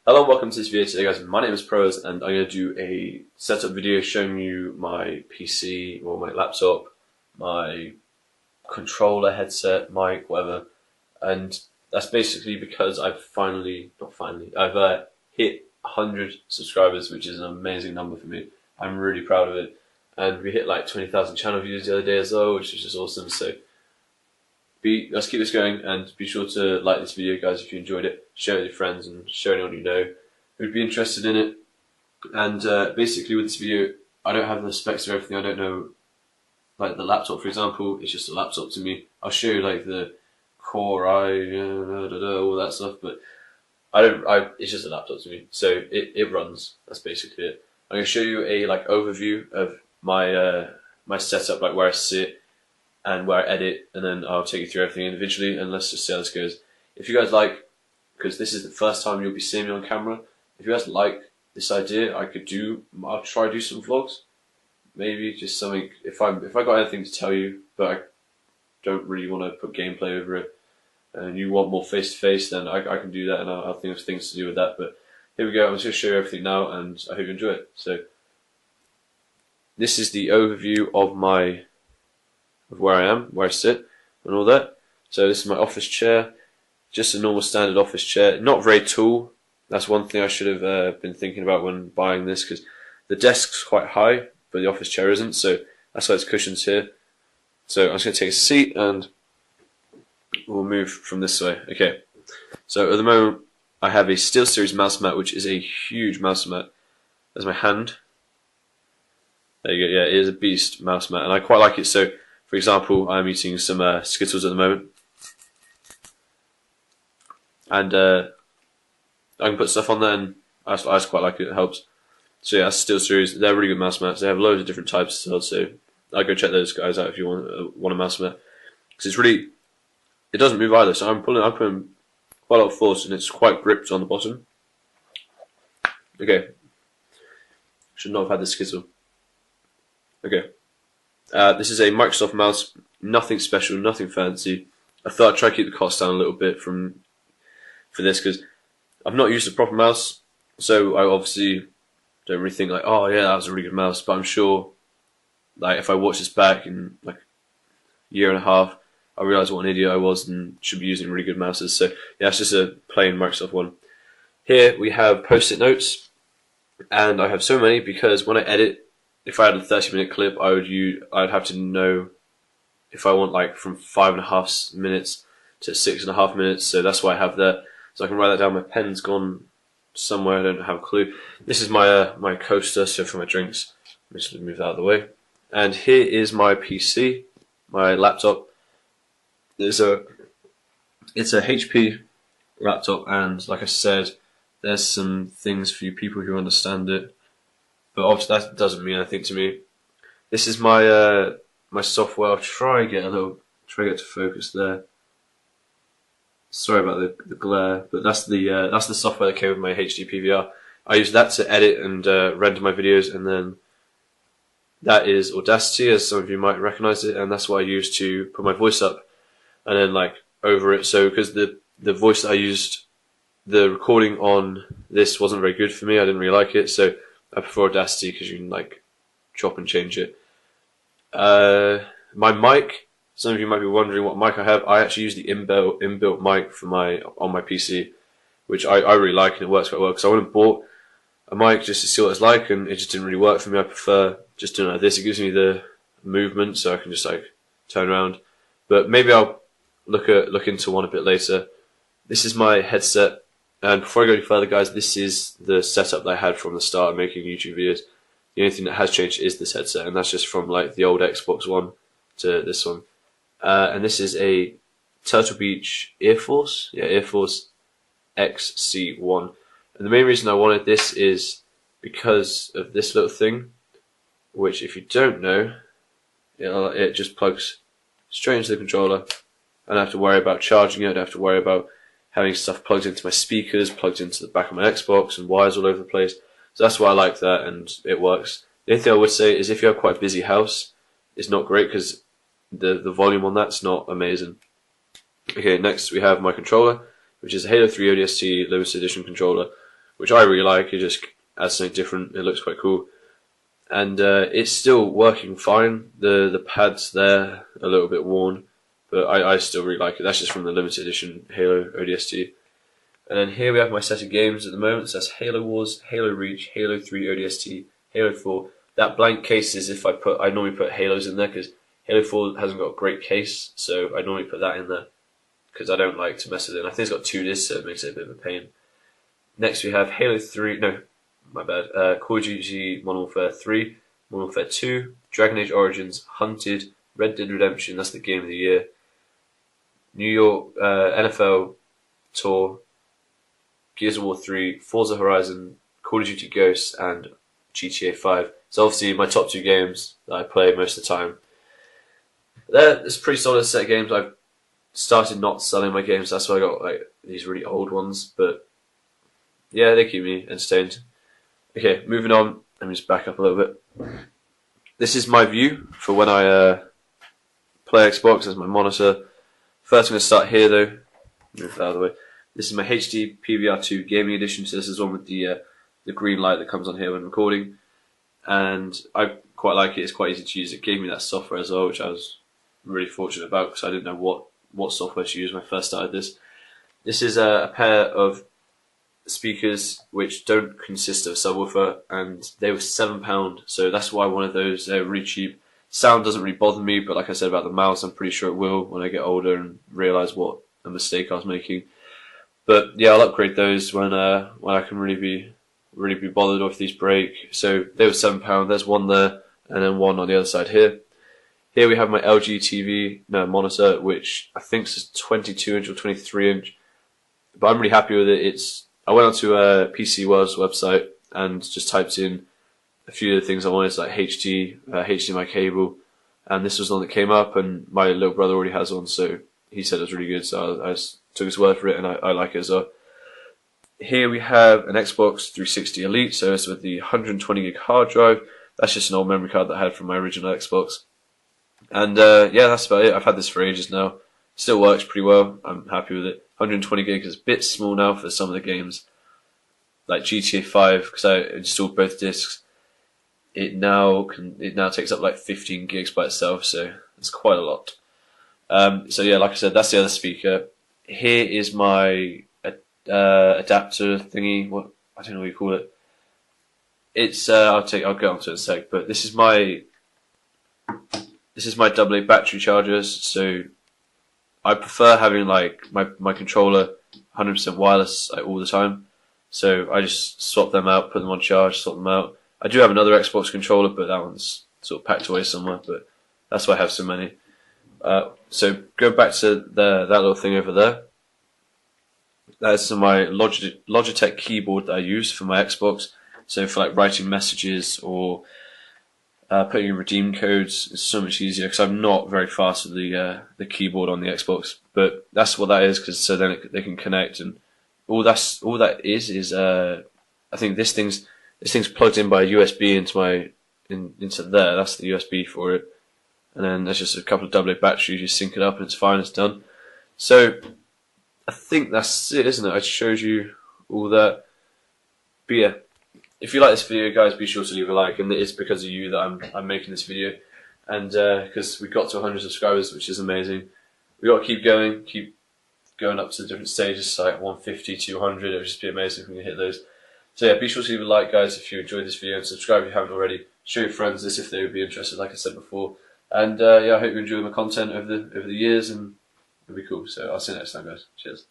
Hello and welcome to this video today, guys. My name is Pros and I'm going to do a setup video showing you my PC or my laptop, my controller, headset, mic, whatever. And that's basically because I've hit 100 subscribers, which is an amazing number for me. I'm really proud of it. And we hit like 20,000 channel views the other day as well, which is just awesome. So let's keep this going, and be sure to like this video, guys, if you enjoyed it. Share it with your friends and share anyone you know who'd be interested in it. And basically with this video, I don't have the specs of everything. I don't know, like the laptop, for example, it's just a laptop to me. I'll show you like the Core all that stuff, but it's just a laptop to me. So it runs. That's basically it. I'm going to show you a overview of my my setup, like where I sit and where I edit, and then I'll take you through everything individually, and let's just see how this goes. If you guys like, because this is the first time you'll be seeing me on camera, if you guys like this idea, I'll try to do some vlogs, maybe just something, if I got anything to tell you, but I don't really want to put gameplay over it, and you want more face-to-face, then I can do that, and I'll think of things to do with that. But here we go, I'm just going to show you everything now, and I hope you enjoy it. So, this is the overview of where I am, where I sit, and all that. So this is my office chair, just a normal standard office chair, not very tall. That's one thing I should have been thinking about when buying this, because the desk's quite high, but the office chair isn't, so that's why it's cushions here. So I'm just going to take a seat, and we'll move from this way. Okay, so at the moment I have a SteelSeries mouse mat, which is a huge mouse mat. There's my hand. There you go, yeah, it is a beast mouse mat, and I quite like it. So for example, I'm eating some Skittles at the moment, and I can put stuff on there, and I just quite like it. It helps. So yeah, that's SteelSeries. They're really good mouse mats. They have loads of different types still, so I'll go check those guys out if you want a mouse mat, because it doesn't move either. So I'm putting quite a lot of force, and it's quite gripped on the bottom. Okay, should not have had the Skittle. Okay. This is a Microsoft mouse, nothing special, nothing fancy. I thought I'd try to keep the cost down a little bit for this, because I've not used a proper mouse, so I obviously don't really think like, oh yeah, that was a really good mouse. But I'm sure, like, if I watch this back in like a year and a half, I'll realise what an idiot I was and should be using really good mouses. So yeah, it's just a plain Microsoft one. Here we have post-it notes, and I have so many because when I edit, if I had a 30-minute clip, I'd have to know if I want like from 5.5 minutes to 6.5 minutes. So that's why I have that. So I can write that down. My pen's gone somewhere. I don't have a clue. This is my my coaster, so for my drinks. I'm just gonna move that out of the way. And here is my PC, my laptop. It's a HP laptop, and like I said, there's some things for you people who understand it. But obviously that doesn't mean anything to me. This is my my software. I'll try to get to focus there. Sorry about the glare, but that's the software that came with my HD PVR. I use that to edit and render my videos, and then that is Audacity, as some of you might recognize it, and that's what I use to put my voice up, and then like over it. So because the voice that I used, the recording on this wasn't very good for me. I didn't really like it, so I prefer Audacity because you can like chop and change it. My mic, some of you might be wondering what mic I have. I actually use the inbuilt mic for on my PC, which I really like, and it works quite well, because I went and bought a mic just to see what it's like, and it just didn't really work for me. I prefer just doing it like this. It gives me the movement, so I can just like turn around. But maybe I'll look into one a bit later. This is my headset. And before I go any further, guys, this is the setup that I had from the start of making YouTube videos. The only thing that has changed is this headset, and that's just from like the old Xbox One to this one. And this is a Turtle Beach Air Force, Air Force XC1. And the main reason I wanted this is because of this little thing, which, if you don't know, it just plugs straight into the controller. I don't have to worry about charging it. I don't have to worry about having stuff plugged into my speakers, plugged into the back of my Xbox, and wires all over the place. So that's why I like that, and it works. The only thing I would say is if you have quite a busy house, it's not great because the volume on that's not amazing. Okay, next we have my controller, which is a Halo 3 ODST limited edition controller. which I really like. It just adds something different. It looks quite cool. And it's still working fine. The pad's there, a little bit worn, but I still really like it. That's just from the limited edition Halo ODST. And then here we have my set of games at the moment. So that's Halo Wars, Halo Reach, Halo 3 ODST, Halo 4. That blank case is if I normally put Halos in there because Halo 4 hasn't got a great case, so I normally put that in there because I don't like to mess with it. And I think it's got 2 discs, so it makes it a bit of a pain. Next we have Halo 3, no, my bad, Call of Duty Modern Warfare 3, Modern Warfare 2, Dragon Age Origins, Hunted, Red Dead Redemption, that's the game of the year, New York, NFL Tour, Gears of War 3, Forza Horizon, Call of Duty Ghosts, and GTA 5. So obviously my top 2 games that I play most of the time. It's a pretty solid set of games. I've started not selling my games, that's why I got like these really old ones, but yeah, they keep me entertained. Okay, moving on, let me just back up a little bit. This is my view for when I play Xbox as my monitor. First I'm going to start here though, move that out of the way. This is my HD PVR2 gaming edition, so this is one with the green light that comes on here when recording. And I quite like it, it's quite easy to use. It gave me that software as well, which I was really fortunate about because I didn't know what software to use when I first started this. This is a pair of speakers which don't consist of a subwoofer, and they were £7, so that's why one of those. They're really cheap. Sound doesn't really bother me, but like I said about the mouse, I'm pretty sure it will when I get older and realise what a mistake I was making. But yeah, I'll upgrade those when I can really be bothered, or if these break. So they were £7. There's one there, and then one on the other side here. Here we have my LG TV monitor, which I think is 22 inch or 23 inch. But I'm really happy with it. I went onto PC World's website and just typed in a few of the things I wanted, like HDMI cable, and this was the one that came up. And my little brother already has one, so he said it was really good. So I just took his word for it, and I like it as well. Here we have an Xbox 360 Elite, so it's with the 120 gig hard drive. That's just an old memory card that I had from my original Xbox. And yeah, that's about it. I've had this for ages now. Still works pretty well. I'm happy with it. 120 gig is a bit small now for some of the games, like GTA 5, because I installed both discs. It now takes up like 15 gigs by itself, so it's quite a lot. So yeah, like I said, that's the other speaker. Here is my adapter thingy. What, I don't know what you call it. It's I'll get onto it in a sec. But this is my AA battery chargers. So I prefer having like my controller 100% wireless like, all the time. So I just swap them out, put them on charge, swap them out. I do have another Xbox controller, but that one's sort of packed away somewhere. But that's why I have so many. So go back to that little thing over there. That's my Logitech keyboard that I use for my Xbox. So for like writing messages or putting in redeem codes, it's so much easier because I'm not very fast with the keyboard on the Xbox. But that's what that is, because so then they can connect, and all that is I think this thing's plugged in by a USB into there. That's the USB for it. And then there's just a couple of AA batteries, you sync it up and it's fine, it's done. So I think that's it, isn't it? I showed you all that. But yeah, if you like this video, guys, be sure to leave a like, and it's because of you that I'm making this video. And because we got to 100 subscribers, which is amazing. We got to keep going up to the different stages, like 150, 200, it would just be amazing if we can hit those. So yeah, be sure to leave a like, guys, if you enjoyed this video, and subscribe if you haven't already. Show your friends this if they would be interested, like I said before. And yeah, I hope you enjoy my content over the years, and it'll be cool. So I'll see you next time, guys. Cheers.